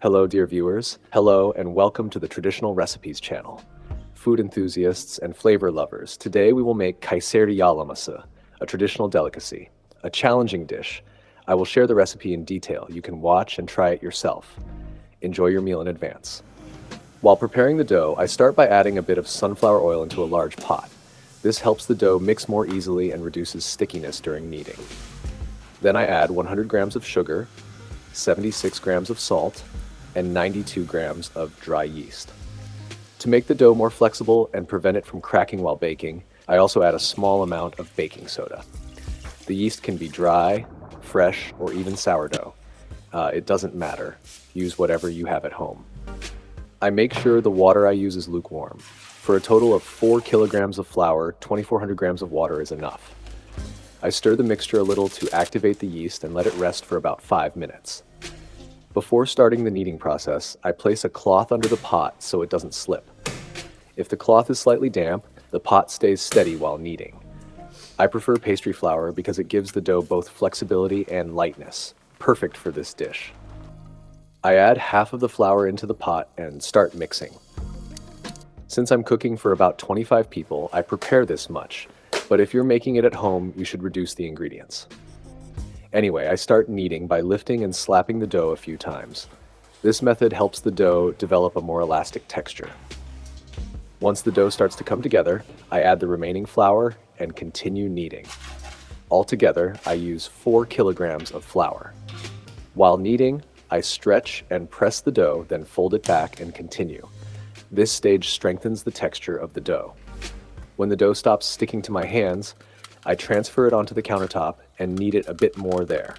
Hello, dear viewers. Hello, and welcome to the Traditional Recipes channel. Food enthusiasts and flavor lovers, today we will make Kayseri Yağlaması, a traditional delicacy, a challenging dish. I will share the recipe in detail. You can watch and try it yourself. Enjoy your meal in advance. While preparing the dough, I start by adding a bit of sunflower oil into a large pot. This helps the dough mix more easily and reduces stickiness during kneading. Then I add 100 grams of sugar, 76 grams of salt, and 92 grams of dry yeast. To make the dough more flexible and prevent it from cracking while baking, I also add a small amount of baking soda. The yeast can be dry, fresh, or even sourdough. It doesn't matter. Use whatever you have at home. I make sure the water I use is lukewarm. For a total of 4 kilograms of flour, 2,400 grams of water is enough. I stir the mixture a little to activate the yeast and let it rest for about 5 minutes. Before starting the kneading process, I place a cloth under the pot so it doesn't slip. If the cloth is slightly damp, the pot stays steady while kneading. I prefer pastry flour because it gives the dough both flexibility and lightness, perfect for this dish. I add half of the flour into the pot and start mixing. Since I'm cooking for about 25 people, I prepare this much, but if you're making it at home, you should reduce the ingredients. Anyway, I start kneading by lifting and slapping the dough a few times. This method helps the dough develop a more elastic texture. Once the dough starts to come together, I add the remaining flour and continue kneading. Altogether, I use 4 kilograms of flour. While kneading, I stretch and press the dough, then fold it back and continue. This stage strengthens the texture of the dough. When the dough stops sticking to my hands, I transfer it onto the countertop and knead it a bit more there.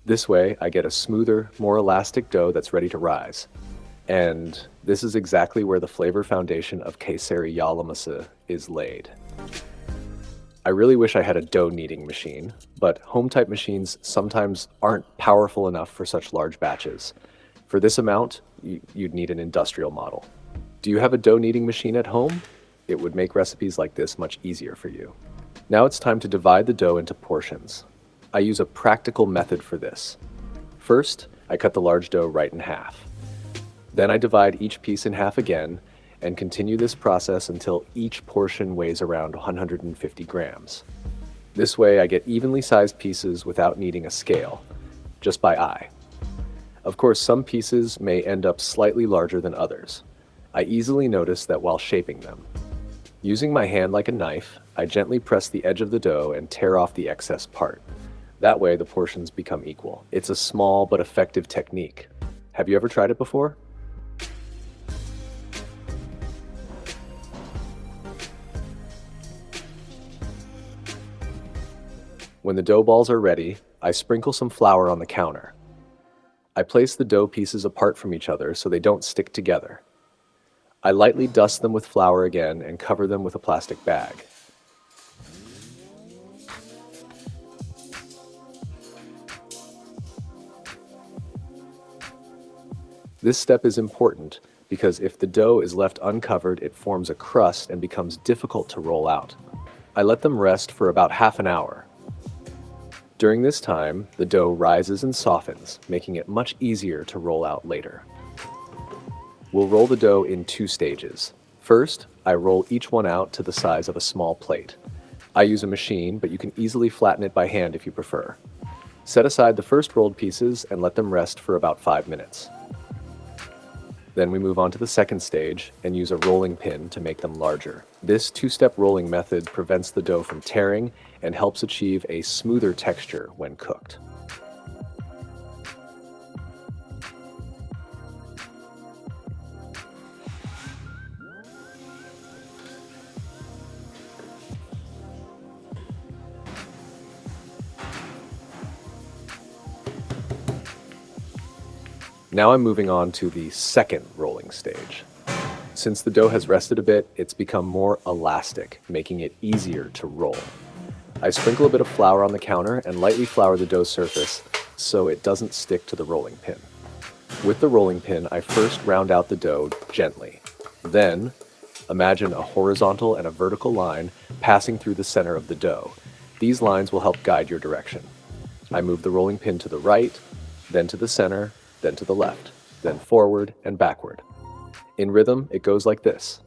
This way, I get a smoother, more elastic dough that's ready to rise. And this is exactly where the flavor foundation of Kayseri Yağlaması is laid. I really wish I had a dough kneading machine, but home-type machines sometimes aren't powerful enough for such large batches. For this amount, you'd need an industrial model. Do you have a dough kneading machine at home? It would make recipes like this much easier for you. Now it's time to divide the dough into portions. I use a practical method for this. First, I cut the large dough right in half. Then I divide each piece in half again and continue this process until each portion weighs around 150 grams. This way I get evenly sized pieces without needing a scale, just by eye. Of course, some pieces may end up slightly larger than others. I easily notice that while shaping them. Using my hand like a knife, I gently press the edge of the dough and tear off the excess part. That way the portions become equal. It's a small but effective technique. Have you ever tried it before? When the dough balls are ready, I sprinkle some flour on the counter. I place the dough pieces apart from each other so they don't stick together. I lightly dust them with flour again and cover them with a plastic bag. This step is important because if the dough is left uncovered, it forms a crust and becomes difficult to roll out. I let them rest for about half an hour. During this time, the dough rises and softens, making it much easier to roll out later. We'll roll the dough in 2 stages. First, I roll each one out to the size of a small plate. I use a machine, but you can easily flatten it by hand if you prefer. Set aside the first rolled pieces and let them rest for about 5 minutes. Then we move on to the second stage and use a rolling pin to make them larger. This 2-step rolling method prevents the dough from tearing and helps achieve a smoother texture when cooked. Now I'm moving on to the second rolling stage. Since the dough has rested a bit, it's become more elastic, making it easier to roll. I sprinkle a bit of flour on the counter and lightly flour the dough surface so it doesn't stick to the rolling pin. With the rolling pin, I first round out the dough gently. Then, imagine a horizontal and a vertical line passing through the center of the dough. These lines will help guide your direction. I move the rolling pin to the right, then to the center, then to the left. then forward and backward. In rhythm, it goes like this.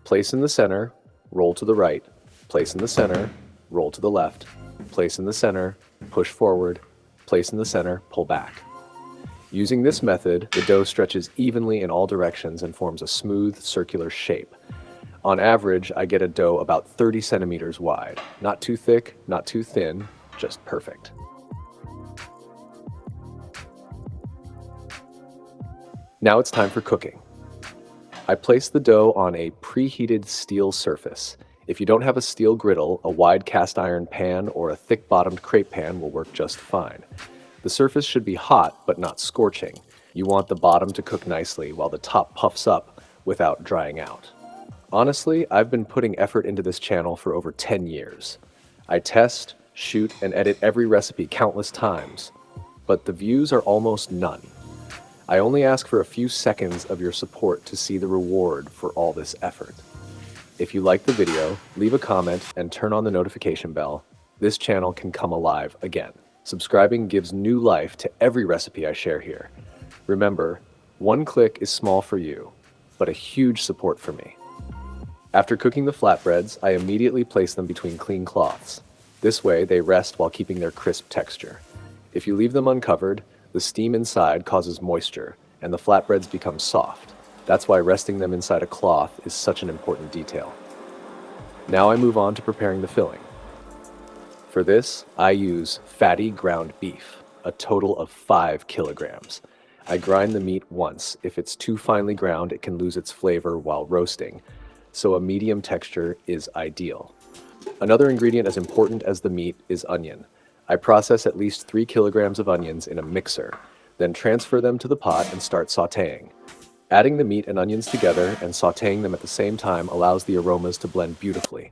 Place in the center, roll to the right, place in the center, roll to the left, place in the center, push forward, place in the center, pull back. Using this method, the dough stretches evenly in all directions and forms a smooth, circular shape. On average, I get a dough about 30 centimeters wide. Not too thick, not too thin, just perfect. Now it's time for cooking. I place the dough on a preheated steel surface. If you don't have a steel griddle, a wide cast iron pan or a thick-bottomed crepe pan will work just fine. The surface should be hot, but not scorching. You want the bottom to cook nicely while the top puffs up without drying out. Honestly, I've been putting effort into this channel for over 10 years. I test, shoot, and edit every recipe countless times, but the views are almost none. I only ask for a few seconds of your support to see the reward for all this effort. If you like the video, leave a comment and turn on the notification bell. This channel can come alive again. Subscribing gives new life to every recipe I share here. Remember, one click is small for you, but a huge support for me. After cooking the flatbreads, I immediately place them between clean cloths. This way, they rest while keeping their crisp texture. If you leave them uncovered, the steam inside causes moisture, and the flatbreads become soft. That's why resting them inside a cloth is such an important detail. Now I move on to preparing the filling. For this, I use fatty ground beef, a total of 5 kilograms. I grind the meat once. If it's too finely ground, it can lose its flavor while roasting, so a medium texture is ideal. Another ingredient as important as the meat is onion. I process at least 3 kilograms of onions in a mixer, then transfer them to the pot and start sautéing. Adding the meat and onions together and sautéing them at the same time allows the aromas to blend beautifully.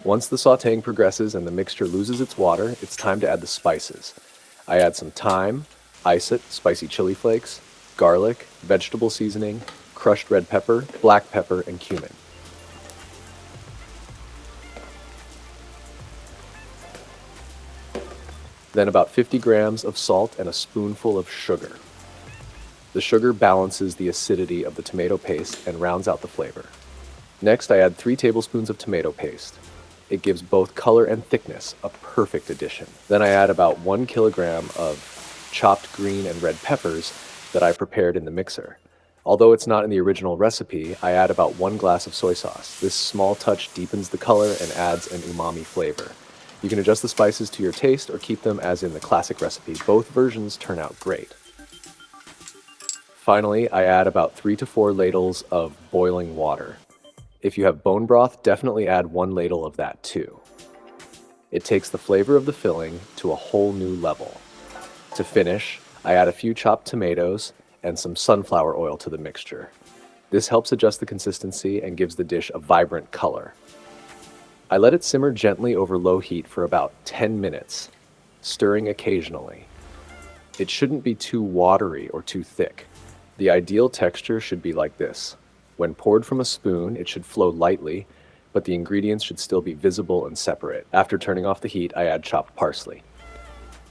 Once the sautéing progresses and the mixture loses its water, it's time to add the spices. I add some thyme, isot, spicy chili flakes, garlic, vegetable seasoning, crushed red pepper, black pepper, and cumin. Then about 50 grams of salt and a spoonful of sugar. The sugar balances the acidity of the tomato paste and rounds out the flavor. Next, I add 3 tablespoons of tomato paste. It gives both color and thickness, a perfect addition. Then I add about 1 kilogram of chopped green and red peppers that I prepared in the mixer. Although it's not in the original recipe, I add about 1 glass of soy sauce. This small touch deepens the color and adds an umami flavor. You can adjust the spices to your taste or keep them as in the classic recipe. Both versions turn out great. Finally, I add about 3 to 4 ladles of boiling water. If you have bone broth, definitely add 1 ladle of that too. It takes the flavor of the filling to a whole new level. To finish, I add a few chopped tomatoes and some sunflower oil to the mixture. This helps adjust the consistency and gives the dish a vibrant color. I let it simmer gently over low heat for about 10 minutes, stirring occasionally. It shouldn't be too watery or too thick. The ideal texture should be like this. When poured from a spoon, it should flow lightly, but the ingredients should still be visible and separate. After turning off the heat, I add chopped parsley.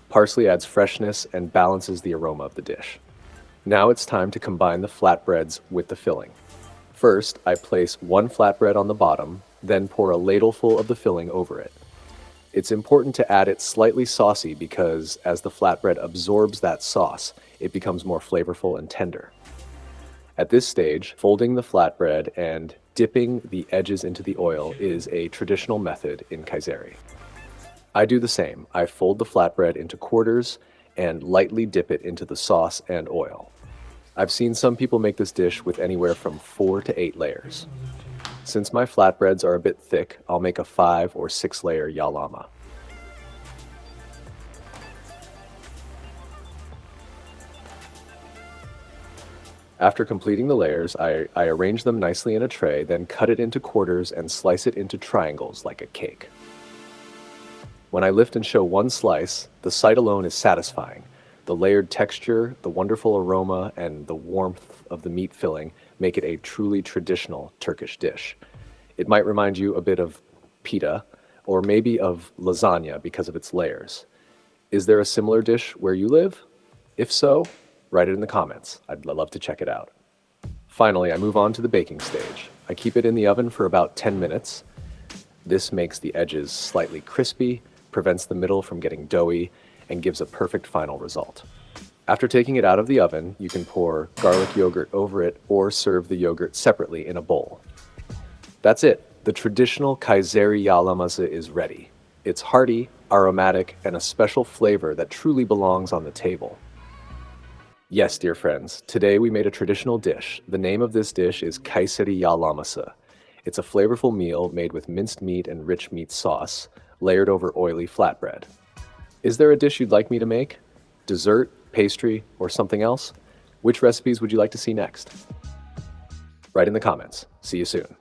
Parsley adds freshness and balances the aroma of the dish. Now it's time to combine the flatbreads with the filling. First, I place 1 flatbread on the bottom, then pour a ladleful of the filling over it. It's important to add it slightly saucy because as the flatbread absorbs that sauce, it becomes more flavorful and tender. At this stage, folding the flatbread and dipping the edges into the oil is a traditional method in Kayseri. I do the same. I fold the flatbread into quarters and lightly dip it into the sauce and oil. I've seen some people make this dish with anywhere from 4 to 8 layers. Since my flatbreads are a bit thick, I'll make a 5 or 6 layer yağlama. After completing the layers, I arrange them nicely in a tray, then cut it into quarters and slice it into triangles like a cake. When I lift and show one slice, the sight alone is satisfying. The layered texture, the wonderful aroma, and the warmth of the meat filling make it a truly traditional Turkish dish. It might remind you a bit of pita, or maybe of lasagna because of its layers. Is there a similar dish where you live? If so, write it in the comments. I'd love to check it out. Finally, I move on to the baking stage. I keep it in the oven for about 10 minutes. This makes the edges slightly crispy, prevents the middle from getting doughy, and gives a perfect final result. After taking it out of the oven, you can pour garlic yogurt over it or serve the yogurt separately in a bowl. That's it. The traditional Kayseri Yağlaması is ready. It's hearty, aromatic, and a special flavor that truly belongs on the table. Yes, dear friends, today we made a traditional dish. The name of this dish is Kayseri Yağlaması. It's a flavorful meal made with minced meat and rich meat sauce, layered over oily flatbread. Is there a dish you'd like me to make? Dessert, pastry, or something else? Which recipes would you like to see next? Write in the comments. See you soon.